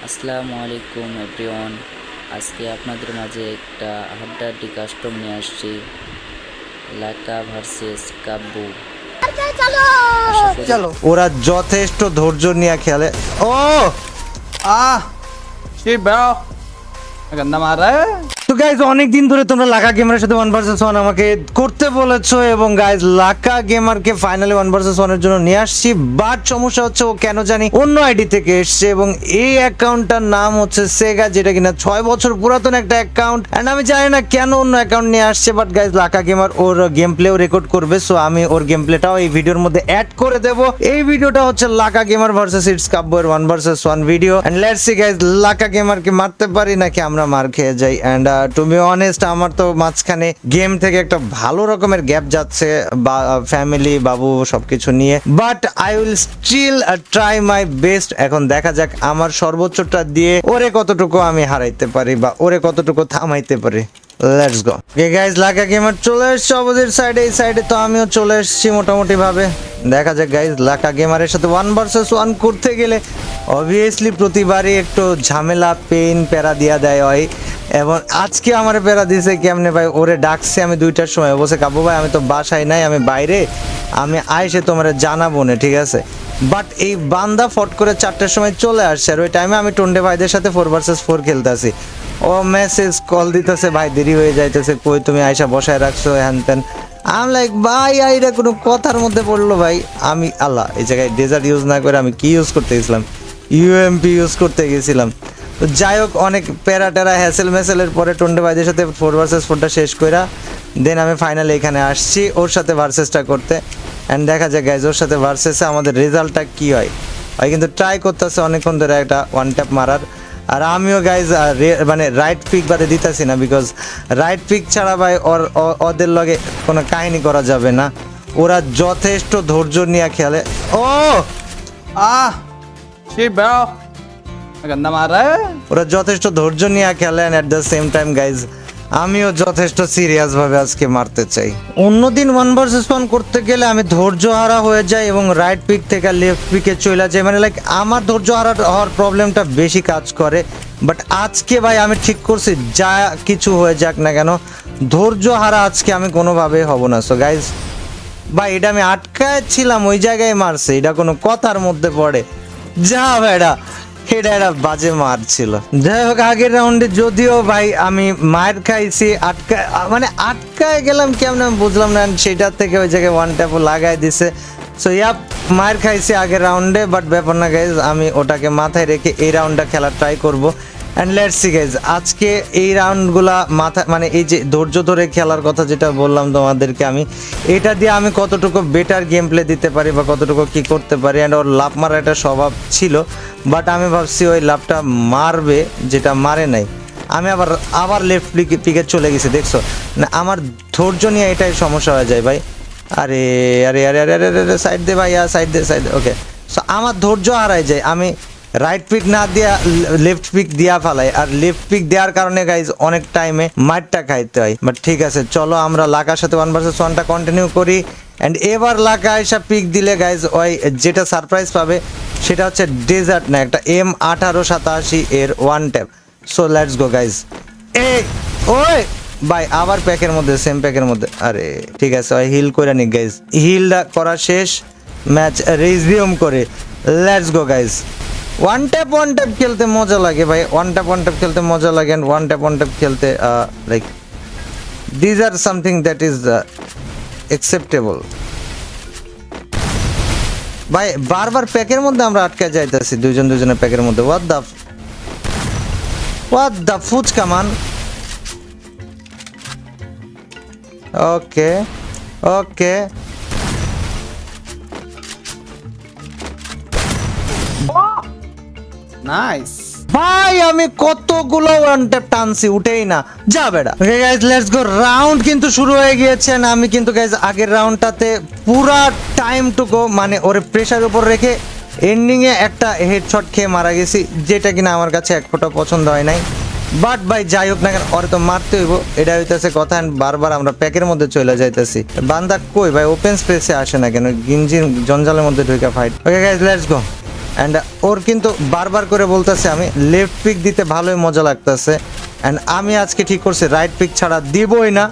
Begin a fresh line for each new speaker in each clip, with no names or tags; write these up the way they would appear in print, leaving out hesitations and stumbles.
আসসালামু আলাইকুম এভরিওয়ান। আজকে আপনাদের মাঝে একটা হাড্ডাহাড্ডি কাস্টম নিয়ে আসছি, লাকা ভার্সেস কাব্বু।
চলো ওরা যথেষ্ট ধৈর্য নিয়ে খেলে। ও
Shit, bro. गंदा मार रहा है।
তো গাইজ অনেক দিন ধরে তোমরা লাকা গেমারের সাথে 1 vs 1 আমাকে করতে বলেছো এবং গাইজ লাকা গেমারকে ফাইনালি 1 vs 1 এর জন্য নিয়ে আসছি। বাট সমস্যা হচ্ছে ও কেন জানি অন্য আইডি থেকে এসছে এবং এই অ্যাকাউন্টটার নাম হচ্ছে সেগা, যেটা কিনা 6 বছর পুরাতন একটা অ্যাকাউন্ট। এন্ড আমি জানি না কেন অন্য অ্যাকাউন্ট নিয়ে আসছে, বাট গাইজ লাকা গেমার ওর গেম প্লেও রেকর্ড করবে, সো আমি ওর গেম প্লেটাও এই ভিডিওর মধ্যে অ্যাড করে দেব। এই ভিডিওটা হচ্ছে Laka gamer versus it's Kabbu এর 1 vs 1 video. And let's see guys Laka গেমারকে মারতে পারি নাকি আমরা মার খেয়ে যাই। এন্ড টু বি অনেস্ট আমার তো মাঝখানে গেম থেকে একটা ভালো রকমের গ্যাপ যাচ্ছে, ফ্যামিলি বাবু সবকিছু নিয়ে, but I will still try my best. এখন দেখা যাক আমার সর্বোচ্চটা দিয়ে ওরে কতটুকু আমি হারাইতে পারি বা ওরে কতটুকু থামাইতে পারি। Let's go. Okay guys, Laka gamer চলে এসেছে অপোজিট সাইডে, এই সাইডে তো আমিও চলে এসেছি মোটামুটি ভাবে। দেখা যাক গাইস, লাকা গেমারের সাথে 1 vs 1 করতে গেলে অবভিয়াসলি প্রতিবারই একটু ঝামেলা পেইন প্যারা দিয়া দেয় হয়, এবং আজকে আমার প্যারা দিয়েছে কেমনে ভাই, ওরে ডাকছে আমি 2টার সময়, বলছে কাব্বু ভাই আমি তো বাসায় নাই, আমি বাইরে, আমি আইসে তোমার জানাবো না, ঠিক আছে। বাট এই বান্দা ফট করে 4টার সময় চলে আসছে, আর ওই টাইমে আমি টন্ডে ভাইদের সাথে 4 vs 4 খেলতেছি। ও মেসেজ কল দিতেছে, ভাই দেরি হয়ে যাইতেছে, কই তুমি আয়সা বসায় রাখছো হ্যান ত্যান। আমি লাইক ভাই আইরা কোনো কথার মধ্যে পড়লো ভাই। আমি আল্লাহ এই জায়গায় ডেজার্ট ইউজ না করে আমি কি ইউজ করতে গেছিলাম, ইউএমপি ইউজ করতে গেছিলাম। তো যাই হোক, অনেক প্যারা টেরা হ্যাসেল ম্যাসেলের পরে টন্ডে ভাইদের সাথে 4 vs 4টা শেষ কইরা দেন আমি ফাইনালি এখানে আসছি ওর সাথে ভার্সেসটা করতে। অ্যান্ড দেখা যায় গাইজ ওর সাথে ভার্সেসে আমাদের রেজাল্টটা কী হয়। ভাই কিন্তু ট্রাই করতেছে অনেকক্ষণ ধরে একটা 1 ট্যাপ মারার, আর আমিও গাইজ মানে রাইট পিক বাদে দিতেছি না, বিকজ রাইট পিক ছাড়া ভাই ওদের লগে কোনো কাহিনী করা যাবে না। ওরা যথেষ্ট ধৈর্য নিয়ে খেলে। ও
Shit, bro. गंदा मार रहा है।
ওরা যথেষ্ট ধৈর্য নিয়ে খেলে, and at the same time guys আমিও যথেষ্ট সিরিয়াস ভাবে আজকে মারতে চাই। অন্যদিন 1 vs 1 করতে গেলে আমি ধৈর্য হারা হয়ে যাই এবং রাইট পিক থেকে লেফট পিকে চলে যাই, মানে লাইক আমার ধৈর্য হারা হওয়ার প্রবলেমটা বেশি কাজ করে। বাট আজকে ভাই আমি ঠিক করছি, যা কিছু হয়ে যাক না কেন ধৈর্য হারা আজকে আমি কোনোভাবেই হব না। সো গাইজ ভাই এটা আমি আটকায় ছিলাম, ওই জায়গায় মারছে, এটা কোনো কথার মধ্যে পড়ে যা ভাইরা, এটা একটা বাজে মার ছিল। যাই হোক, আগের রাউন্ডে যদিও ভাই আমি মায়ের খাইছি, আটকায় গেলাম কেমন আমি বুঝলাম না, সেটার থেকে ওই জায়গায় 1 ট্যাপও লাগাই দিছে। সো ইয়াপ, মায়ের খাইছি আগের রাউন্ডে, বাট ব্যাপার না গাইজ, আমি ওটাকে মাথায় রেখে এই রাউন্ডটা খেলার ট্রাই করবো। অ্যান্ড লেটস সি গাইজ, আজকে এই রাউন্ডগুলা মানে এই যে ধৈর্য ধরে খেলার কথা যেটা বললাম তোমাদেরকে, আমি এটা দিয়ে আমি কতটুকু বেটার গেম প্লে দিতে পারি বা কতটুকু কি করতে পারি। অ্যান্ড ওর লাভ মারার একটা স্বভাব ছিল, বাট আমি ভাবছি ওই লাভটা মারবে, যেটা মারে নাই। আমি আবার লেফট পিকে চলে গেছি, দেখছো না আমার ধৈর্য নিয়ে এটাই সমস্যা হয়ে যায় ভাই। আরে আরে আরে আরে আরে সাইড দে ভাই, সাইড দে সাইড দে। ওকে, সো আমার ধৈর্য হারাই যায়, আমি রাইট পিক না দিয়া লেফট পিক দিয়া ফেলাই, আর লেফট পিক দেওয়ার কারণে গাইজ অনেক টাইমে মারটা খাইতে হয়। বাট ঠিক আছে, চলো আমরা লাকার সাথে 1 vs 1টা কন্টিনিউ করি। অ্যান্ড এবার লাকা এসব পিক দিলে গাইজ ওই যেটা সারপ্রাইজ পাবে সেটা হচ্ছে ডেজার্ট না, একটা M1887 এর 1 tap. So let's go guys. এই ওই ভাই আবার প্যাকের মধ্যে, সেম প্যাকের মধ্যে। আরে ঠিক আছে, ওই হিল করে নি গাইজ, হিলটা করা শেষ, ম্যাচ রিজিউম করে লেটস গো গাইজ। 1 ট্যাপ খেলতে মজা লাগে ভাই, 1 ট্যাপ খেলতে মজা লাগে, অ্যান্ড 1 ট্যাপ খেলতে like these are something that is acceptable. ভাই বারবার প্যাকের মধ্যে আমরা আটকে যাইতেছি, দুজনের প্যাকের মধ্যে। হোয়াট দ্য ফুচকা মান। ওকে ওকে,
Nice.
ভাই আমি কতগুলো 1 ট্যাপ টানছি, উঠেই না, যা বেড়া। ওকে গাইজ, লেটস গো। রাউন্ড কিন্তু শুরু হয়ে গিয়েছে, আমি কিন্তু গাইজ আগের রাউন্ডটাতে পুরা টাইমটুকু মানে ওরে প্রেসার উপর রেখে এন্ডিং এ একটা হেডশট খেয়ে মারা গেছি, যেটা কিনা আমার কাছে এক ফোঁটা পছন্দ হয় নাই। বাট ভাই যাই হোক না কেন ওরে তো মারতে হইব, এটা হইতেছে কথা। বারবার আমরা প্যাকের মধ্যে চলে যাইতেছি, বান্দা কই ভাই ওপেন স্পেসে আসে না কেন, গিঞ্জির জঞ্জালের মধ্যে ঢুকে fight. Okay guys let's go. And ওর কিন্তু বারবার করে বলতেছে আমি লেফট পিক দিতে ভালোই মজা লাগতেছে, অ্যান্ড আমি আজকে ঠিক করছি রাইট পিক ছাড়া দিবই না।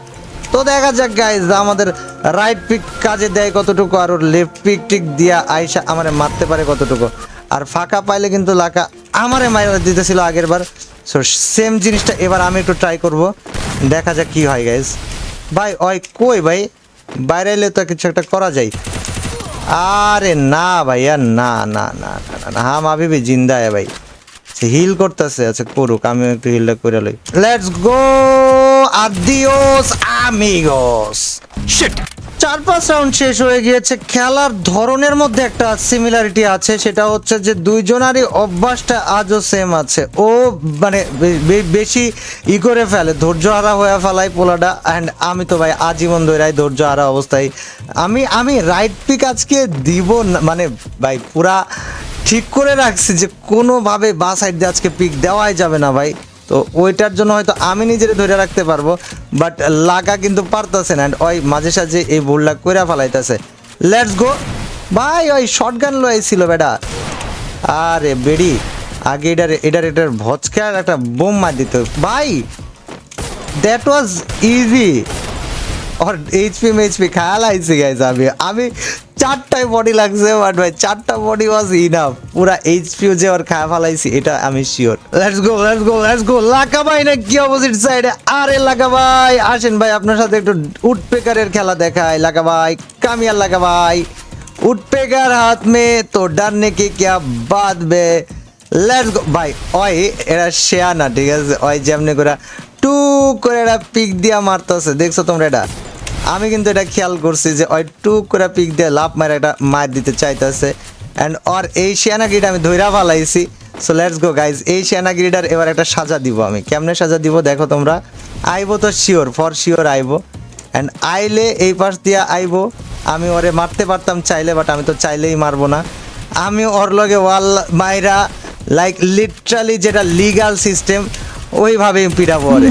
তো দেখা যাক গাইজ আমাদের রাইট পিক কাজে দেয় কতটুকু, আর ওর লেফট পিক টিক দিয়া আইসা আমারে মারতে পারে কতটুকু। আর ফাঁকা পাইলে কিন্তু লাকা আমারে মাইরা দিতেছিল আগের বার। সো সেম জিনিসটা এবার আমি একটু ট্রাই করব, দেখা যাক কি হয় গাইজ। ভাই ওই কই ভাই, বাইরে এলে তো কিছু একটা করা যায়। আরে না ভাইয়া, না না না না না, হাম আবি ভি জিন্দা है ভাই। সে হিল করতেছে, আচ্ছা করুক, আমি একটু হিলটা করে লই। Let's go adios amigos. Shit, 4-5 round শেষ হয়ে গিয়েছে। খেলার ধরনের মধ্যে একটা সিমিলারিটি আছে, সেটা হচ্ছে যে দুইজনারই অভ্যাসটা আজও সেম আছে। ও মানে বেশি ই করে ফেলে, ধৈর্য হারা হয়ে ফেলায় পোলাটা। অ্যান্ড আমি তো ভাই আজীবন ধৈরাই ধৈর্য হারা অবস্থায় আমি রাইট পিক আজকে দিব না, মানে ভাই পুরা ঠিক করে রাখছি যে কোনোভাবে বা সাইড দিয়ে আজকে পিক দেওয়াই যাবে না ভাই। তো ওইটার জন্য হয়তো আমি নিজেরে ধরে রাখতে পারবো, বাট লাগা কিন্তু পারতেছে না। অ্যান্ড ওই মাঝে সাঝে এই ভুলটা কইরা ফেলাইতেছে। লেটস গো ভাই, ওই শটগান লইছিল বেটা। আরে বেডি আগে এটার ভচকার একটা বোম মার দিত ভাই, দ্যাট ওয়াজ ইজি। और এইচপি খেয়াল আইছে গাইজ। আমি 4টায় বডি লাগছে, বাট ভাই 4টা বডি ওয়াজ ইনাফ। পুরা এইচপিও যে ওর খায়া ফেলাইছি এটা আমি sure. Let's go let's go let's go. Laka ভাই না কি অপোজিট সাইডে। আরে লাকা ভাই আসেন ভাই, আপনার সাথে একটু উডপেকারের খেলা দেখায়। লাকা ভাই কামিয়ার লাকা ভাই, উডপেকার হাত মে তো ডারনে কে क्या बात बे। লেটস গো ভাই। ওই এরা শেয়া না, ঠিক আছে, ওই যেমনি করে টু করে এটা পিক দিয়া মারতেছে, দেখছো তোমরা এটা? আমি কিন্তু এটা খেয়াল করছি যে ওই টু করে পিক দিয়ে লাভ মারা এটা মার দিতে চাইতেছে। অ্যান্ড আর এই শিয়ানাগিরিটা আমি ধৈরা ফালাইছি। সো লেটস গো গাইজ, এই শিয়ানাগিরিটার এবার একটা সাজা দিব আমি। কেমনে সাজা দিব দেখো তোমরা। আইবো তো শিওর, ফর শিওর আইবো। অ্যান্ড আইলে এই পাশ দিয়ে আইবো। আমি ওরে মারতে পারতাম চাইলে, বাট আমি তো চাইলেই মারবো না। আমি ওর লগে ওয়াল মাইরা লাইক লিটারালি যেটা লিগাল সিস্টেম ওইভাবে পিটাবো ওরে।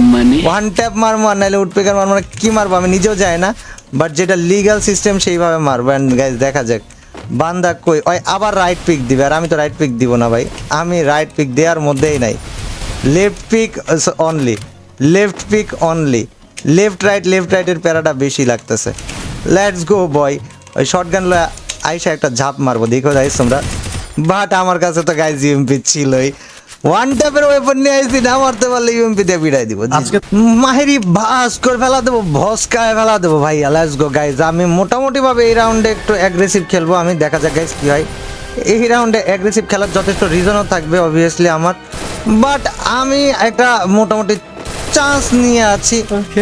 ওয়ান ট্যাপ মারবো, আর নাইলে উডপেকার মারবো না, কি মারবো আমি নিজেও যাই না, বাট যেটা লিগাল সিস্টেম সেইভাবে মারবো। অ্যান্ড গাইজ দেখা যাক বান্দা কই। ওই আবার রাইট পিক দিবে, আর আমি তো রাইট পিক দিব না ভাই, আমি রাইট পিক দেওয়ার মধ্যেই নাই। Left peek only, left peek only, left রাইটের প্যারাটা বেশি লাগতেছে। Let's go boy. ওই শর্টগান লয়ে আইসা একটা ঝাপ মারবো, দেখো গাইজ তোমরা। বাট আমার কাছে তো গাইজ ইউএমপি ছিলই, ওয়ান ট্যাপের ওয়েপন নিয়ে আইছি, না মারতে পারলে ইউএমপি দিয়ে পিটাই দিব। আজকে মাহেরি ভাস করে ফেলা দেবো, ভস্কায় ফেলা দেবো ভাই। Let's go guys. আমি মোটামুটি ভাবে এই রাউন্ডে একটু অ্যাগ্রেসিভ খেলবো আমি, দেখা যাক গাইজ কি হয়। এই রাউন্ডে অ্যাগ্রেসিভ খেলার যথেষ্ট রিজনও থাকবে অবভিয়াসলি আমার, বাট আমি একটা মোটামুটি চান্স নিয়ে আছি,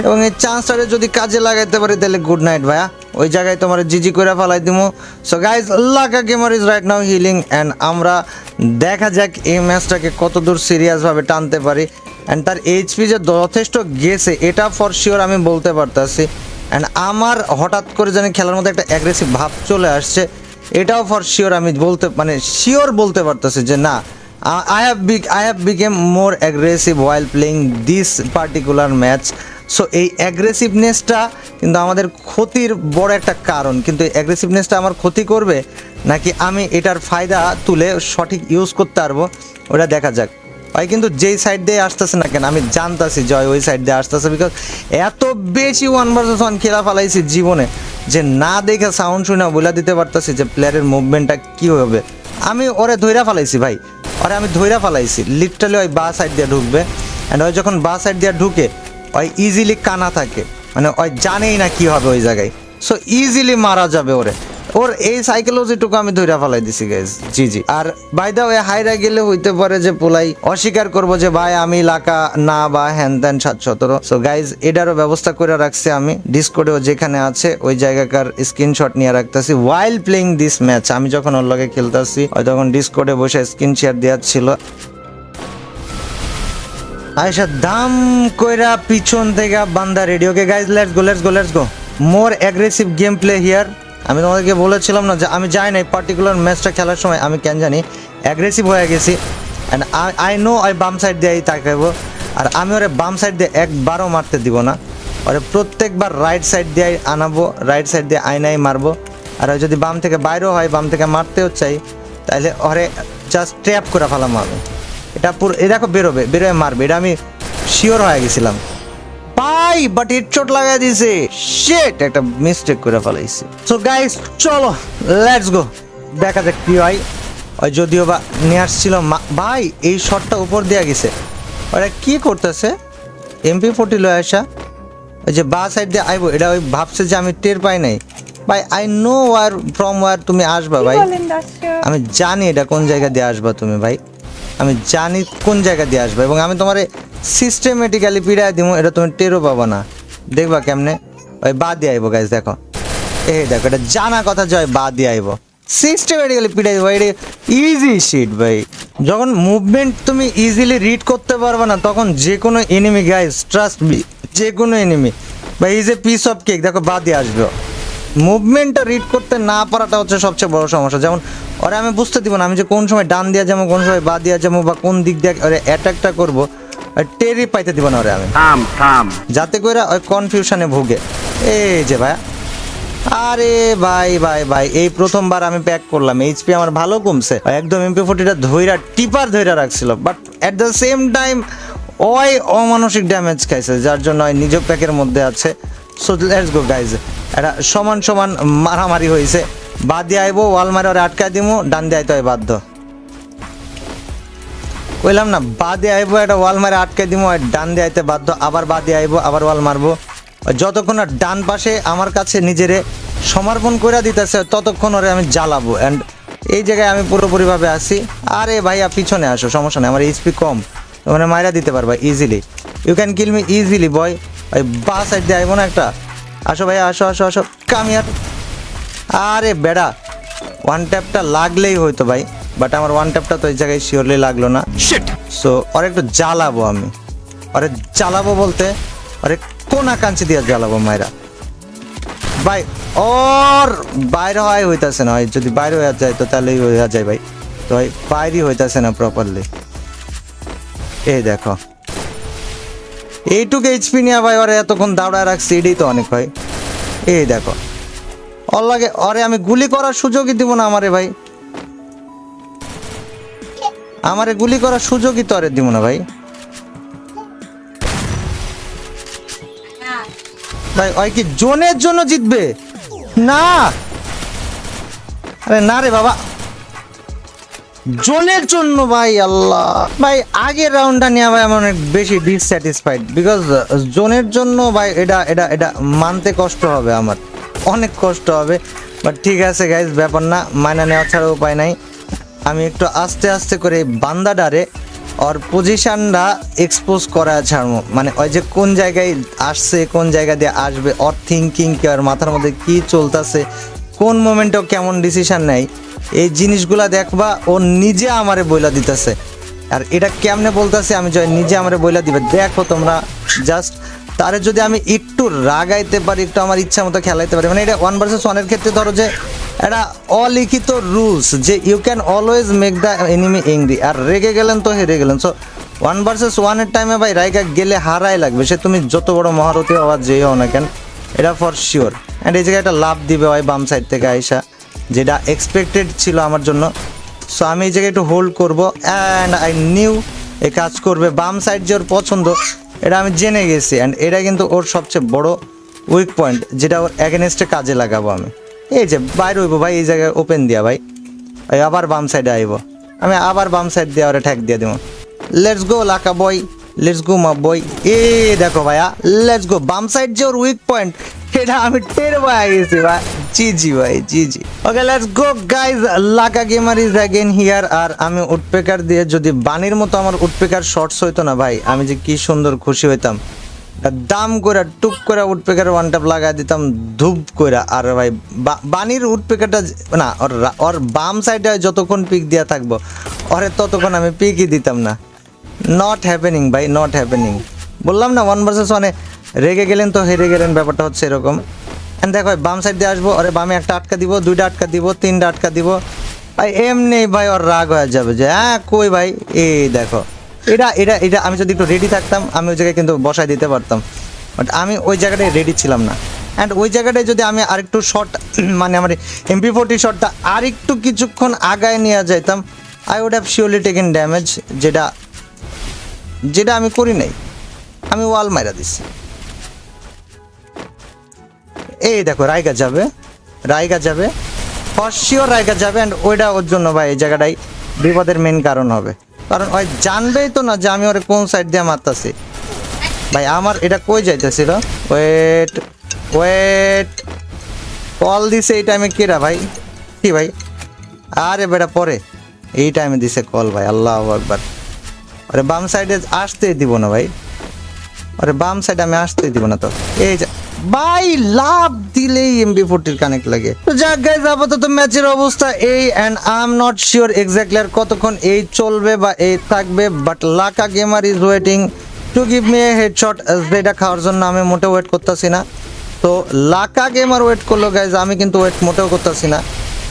এবং এই চান্সটারে যদি কাজে লাগাইতে পারি তাহলে গুড নাইট ভাইয়া। ওই জায়গায় তোমার জিজি করে ফেলাই দিমু। So guys Laka gamer is right now healing, and আমরা দেখা যাক এই ম্যাচটাকে কত দূর সিরিয়াসভাবে টানতে পারি। অ্যান্ড তার এইচপি যে যথেষ্ট গেছে এটা ফর শিওর আমি বলতে পারতাছি। অ্যান্ড আমার হঠাৎ করে যেন খেলার মধ্যে একটা অ্যাগ্রেসিভ ভাব চলে আসছে, এটাও ফর শিওর আমি শিওর বলতে পারতেছি যে না, I have become more aggressive while playing this particular match. So এই অ্যাগ্রেসিভনেসটা কিন্তু আমাদের ক্ষতির বড় একটা কারণ। কিন্তু এই অ্যাগ্রেসিভনেসটা আমার ক্ষতি করবে নাকি আমি এটার ফায়দা তুলে সঠিক ইউজ করতে পারবো, ওটা দেখা যাক। ভাই কিন্তু যেই সাইড দিয়ে আসতেছে না কেন, আমি জানতাছি জয় ওই সাইড দিয়ে আসতেছে, বিকজ এত বেশি 1v1 খেলা ফেলাইছি জীবনে যে না দেখে সাউন্ড শুনে বলে দিতে পারতাছি যে প্লেয়ারের মুভমেন্টটা কী হবে। আমি ওরে ধৈরা ফেলাইছি ভাই, ওরে আমি ধৈরা ফেলাইছি লিটারালি। ওই বা সাইড দিয়ে ঢুকবে, অ্যান্ড ওই যখন বা সাইড দিয়ে ঢুকে ওই ইজিলি কানা থাকে, মানে ওই জানেই না কি হবে ওই জায়গায়। সো ইজিলি মারা যাবে ওরে, ওর এই সাইকোলজিটুকু আমি ধৈরা ফেলাই দিছি গাইজ। G G. আর বাই দা ওয়ে হাইরা গেলে হইতে পারে যে পোলাই অস্বীকার করবো যে ভাই আমি লাকা না বা হ্যান ত্যান 717। সো গাইজ এটারও ব্যবস্থা করে রাখছি আমি, ডিসকোডেও যেখানে আছে ওই জায়গাকার স্ক্রিনশট নিয়ে রাখতেছি ওয়াইল প্লেইং দিস ম্যাচ। আমি যখন ওর লগে খেলতেছি ওই তখন ডিসকোডে বসে স্ক্রিন শেয়ার দেওয়ার ছিল। আয়সা দাম কইরা পিছন থেকে বান্দা ready. Okay guys let's go let's go let's go. More aggressive game play here. আমি তোমাদেরকে বলেছিলাম না যে আমি যাই না এই পার্টিকুলার ম্যাচটা খেলার সময় আমি কেন জানি অ্যাগ্রেসিভ হয়ে গেছি। অ্যান্ড আই নো ওই বাম সাইড দিয়েই তাকাবো, আর আমি ওরে বাম সাইড দিয়ে একবারও মারতে দিব না, ওরে প্রত্যেকবার রাইট সাইড দিয়ে আনাবো, রাইট সাইড দিয়ে আইনাই মারবো। আর যদি বাম থেকে বাইরেও হয়, বাম থেকে মারতেও চাই, তাহলে ওরে জাস্ট ট্র্যাপ করে ফেলাম আমি। এটা পুরো এ দেখো বেরোয় মারবে, এটা আমি শিওর হয়ে গেছিলাম ভাই, বাট হেডশট লাগাই দিয়েছে। শিট, একটা মিস্টেক করে ফেলাইছি। সো গাইস চলো লেটস গো, দেখা যাক কি হয়। ওই যদিও বা নিয়ে আসছিল ভাই, এই শটটা উপর দিয়ে গেছে। ওরা কি করতেছে? MP40 লয়ে আসা, ওই যে বা সাইড দিয়ে আইবো, এটা ওই ভাবছে যে আমি টের পাই নাই। ভাই I know war from war তুমি আসবা ভাই, আমি জানি এটা কোন জায়গা দিয়ে আসবা তুমি ভাই, আমি জানি কোন জায়গা দিয়ে আসবা, এবং আমি তোমারে সিস্টেমেটিক্যালি পিড়ায় দিব, এটা তুমি টেরও পাবা না। দেখবা কেমনে? ওই বা দিয়ে আইবো গাইজ, দেখো এই দেখো, এটা জানা কথা জয় বা দিয়ে আইবো, সিস্টেমেটিক্যালি পিড়াই দিব। এটা ইজি শিট ভাই। যখন মুভমেন্ট তুমি ইজিলি রিড করতে পারবে না, তখন যে কোনো এনিমি গাইজ, ট্রাস্ট মি, যে কোনো এনিমি ভাই is a piece of cake. দেখো বা দিয়ে আসবে, মুভমেন্টটা রিড করতে না পারাটা হচ্ছে সবচেয়ে বড় সমস্যা। যেমন ওরা আমি বুঝতে দিব না আমি যে কোন সময় ডান দিয়ে যাবো, কোন সময় বা দিয়ে যাবো, বা কোন দিক দিয়ে ওরা অ্যাটাকটা করবো, টেরি পাইতে দিব না ওরা আমি, যাতে করে ওই কনফিউশনে ভুগে। এই যে ভাই, আরে ভাই ভাই ভাই, এই প্রথমবার আমি প্যাক করলাম, এইচপি আমার ভালো কমছে, একদম MP40টা ধইরা টিপার ধইরা রাখছিল, but at the same time ওই অমানসিক ড্যামেজ খাইছে, যার জন্য ওই নিজ প্যাকের মধ্যে আছে। সো লেটস গো গাইজ, এটা সমান সমান মারামারি হয়েছে। বাদ দিয়ে আইবো, ওয়াল মারে ওরা আটকায় দিমু, ডান দিয়ে আইতে হয় বাধ্য। কইলাম না বাদ দিয়ে আইবো, একটা ওয়াল মারে আটকায় দিমু, আর ডান দিয়ে আইতে বাধ্য, আবার বাদ দিয়ে আইবো, আবার ওয়াল মারবো। যতক্ষণ আর ডান পাশে আমার কাছে নিজেরে সমর্পণ করে দিতেছে, ততক্ষণ ওরে আমি জ্বালাবো। অ্যান্ড এই জায়গায় আমি পুরোপুরিভাবে আসি। আরে ভাইয়া পিছনে আসো, সমস্যা নেই, আমার এইচপি কম, মানে মাইরা দিতে পারবা easily, you can kill me easily boy. ওই বা সাইড দিয়ে আইবো না একটা, আসো ভাইয়া আসো আসো আসো, কামিয়ার। আরে বেড়া, ওয়ান ট্যাপটা লাগলেই হইতো ভাই, বাট আমার ওয়ান ট্যাপটা তো এই জায়গায় শিওরলি লাগলো না। সো ওর একটু জ্বালাবো আমি, ওরে জ্বালাবো বলতে ওরে কোন আকাঙ্ক্ষী দিয়ে জ্বালাবো মাইরা ভাই। ওর বাইরে হয় হইতাছে না, যদি বাইরে হয়ে যায় তো তাহলেই হয়ে যায় ভাই, তো ভাই বাইরই হইতাছে না প্রপারলি। এই দেখো এইটুকু এইচপি নিয়ে ভাই ওরে এতক্ষণ দাঁড়ায় রাখছি, এটাই তো অনেক ভাই। এই দেখো ওর লাগে, ওরে আমি গুলি করার সুযোগই দিব না আমারে ভাই, আমারে গুলি করার সুযোগই তো আরে দিব না ভাই। ভাই ওই কি জোনের জন্য জিতবে না? আরে না রে বাবা, জোনের জন্য ভাই। আল্লাহ ভাই, আগের রাউন্ডটা নিয়ে ভাই আমি অনেক বেশি ডিসস্যাটিসফাইড, বিকজ জোনের জন্য ভাই এটা এটা এটা মানতে কষ্ট হবে, আমার অনেক কষ্ট হবে, বাট ঠিক আছে গাইজ, ব্যাপার না, মাইনা নেওয়া ছাড়া উপায় নাই। আমি একটু আস্তে আস্তে করে বান্দাডারে ওর পজিশনটা এক্সপোজ করা ছাড়বো, মানে ওই যে কোন জায়গায় আসছে, কোন জায়গা দিয়ে আসবে, ওর থিঙ্কিং কি, ওর মাথার মধ্যে কি চলতেছে, কোন মোমেন্টেও কেমন ডিসিশন নেয়, এই জিনিসগুলা দেখবা। ও নিজে আমারে বইলা দিতেছে, আর এটা কেমনে বলতেছে আমি নিজে আমারে বইলা দিবে, দেখো তোমরা জাস্ট। তারে যদি আমি একটু রাগাইতে পারি, একটু আমার ইচ্ছা মতো খেলাইতে পারি, মানে এটা 1 vs 1 এর ক্ষেত্রে ধরো যে এটা অলিখিত রুলস যে you can always make the enemy angry, আর রেগে গেলেন তো হেরে গেলেন। সো 1 vs 1 এর টাইমে ভাই রাইগা গেলে হারাই লাগবে, সে তুমি যত বড় মহারথী হওয়া যেই হও না কেন, এটা ফর শিওর। অ্যান্ড এই জায়গায় একটা লাভ দিবে ওই বাম সাইড থেকে আইসা, যেটা এক্সপেক্টেড ছিল আমার জন্য। সো আমি এই জায়গায় একটু হোল্ড করবো, অ্যান্ড আই নিউ এ কাজ করবে। বাম সাইড যে ওর পছন্দ এটা আমি জেনে গেছি, অ্যান্ড এটা কিন্তু ওর সবচেয়ে বড় উইক পয়েন্ট, যেটা ওর অ্যাগেনস্টে কাজে লাগাবো আমি। এই যে বাইরে হইবো ভাই, এই জায়গায় ওপেন দিয়া ভাই, ওই আবার বাম সাইডে আইবো, আমি আবার বাম সাইড দিয়ে ওরা ঠ্যাক দিয়ে দেবো। Let's go Laka boy, let's go মা বয়। এ দেখো ভাইয়া, লেটস গো। বাম সাইড যে ওর উইক পয়েন্ট, এটা আমি টের পাই গেছি ভাই। জি জি ভাই, G G. Okay let's go guys, Laka gamer is again here. আর আমি উডপেকার দিয়ে যদি বানির মতো আমার উডপেকার শর্টস হইতো না ভাই, আমি যে কি সুন্দর খুশি হইতাম। দাম করে টুক করে উডপেকার ওয়ান ট্যাপ লাগাই দিতাম ধূপ করে। আর ভাই বানির উডপেকারটা না, ওর বাম সাইডে যতক্ষণ পিক দিয়া থাকবো ওরে ততক্ষণ আমি পিকই দিতাম না। নট হ্যাপেনিং ভাই, নট হ্যাপেনিং। বললাম না 1 vs 1 রেগে গেলেন তো হেরে গেলেন, ব্যাপারটা হচ্ছে এরকম। এন্ড দেখো বাম সাইড দিয়ে আসবো, ওরে বামে একটা আটকা দিব, 2টা আটকা দিব, 3টা আটকা দিব ভাই। এমনি ভাই ওর রাগ হয়ে যাবে যে হ্যাঁ কই ভাই। এই দেখো এটা এটা এটা আমি যদি একটু রেডি থাকতাম আমি ওই জায়গায় কিন্তু বসাই দিতে পারতাম, বাট আমি ওই জায়গাটায় রেডি ছিলাম না। অ্যান্ড ওই জায়গাটায় যদি আমি আরেকটু শর্ট, মানে আমার MP40 শটটা আরেকটু কিছুক্ষণ আগায় নিয়ে যাইতাম, I would have surely taken damage, যেটা যেটা আমি করি নাই। আমি ওয়াল মাইরা দিছি। এই দেখো রাইগা যাবে ফর শিওর রাইগা যাবে, অ্যান্ড ওইটা ওর জন্য ভাই এই জায়গাটাই বিপদের মেন কারণ হবে, কারণ ওই জানবেই তো না যে আমি ওরে কোন সাইড দিয়ে মারতাছি। ভাই আমার এটা কই যাইতেছিল, ওয়েট কল দিছে এই টাইমে কেরা ভাই, কি ভাই? আরে বেটা পরে এই টাইমে দিছে কল ভাই, আল্লাহু আকবার। আরে বাম সাইডে আসতেই দিব না ভাই, আরে বাম সাইডে আমি আসতেই দিব না। তো এই যে ভাই লাভ দিলেই MP40 কানেক্ট লাগে। তো যাক গাইস, আপাতত ম্যাচের অবস্থা এই, and I am not sure exactly আর কতক্ষণ এই চলবে বা এই থাকবে, but Laka gamer is waiting to give me a headshot. যেটা খাওয়ার জন্য আমি মোটেও ওয়েট করতেছি না। তো লাকা গেমার ওয়েট করলো গাইজ, আমি কিন্তু ওয়েট মোটেও করতেছি না।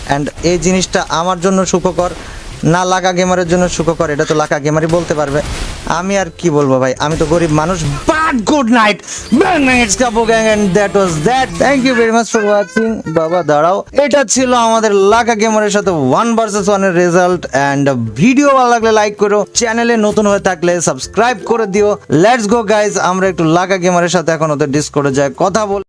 অ্যান্ড এই জিনিসটা আমার জন্য সুখকর না লাকা গেমারের জন্য সুখকর, এটা তো লাকা গেমারই বলতে পারবে। আমি আর কি বলবো ভাই, আমি তো গরিব মানুষ। But good night, it's Kabbu gang, and that was that. Thank you very much for watching. বাবা দাঁড়াও, এটা ছিল আমাদের লাকা গেমারের সাথে 1 vs 1 এর রেজাল্ট। অ্যান্ড ভিডিও ভালো লাগলে লাইক করো, চ্যানেলে নতুন হয়ে থাকলে সাবস্ক্রাইব করে দিও। লেটস গো গাইজ, আমরা একটু লাকা গেমারের সাথে এখন ওদের ডিসকর্ডে যাই কথা বল।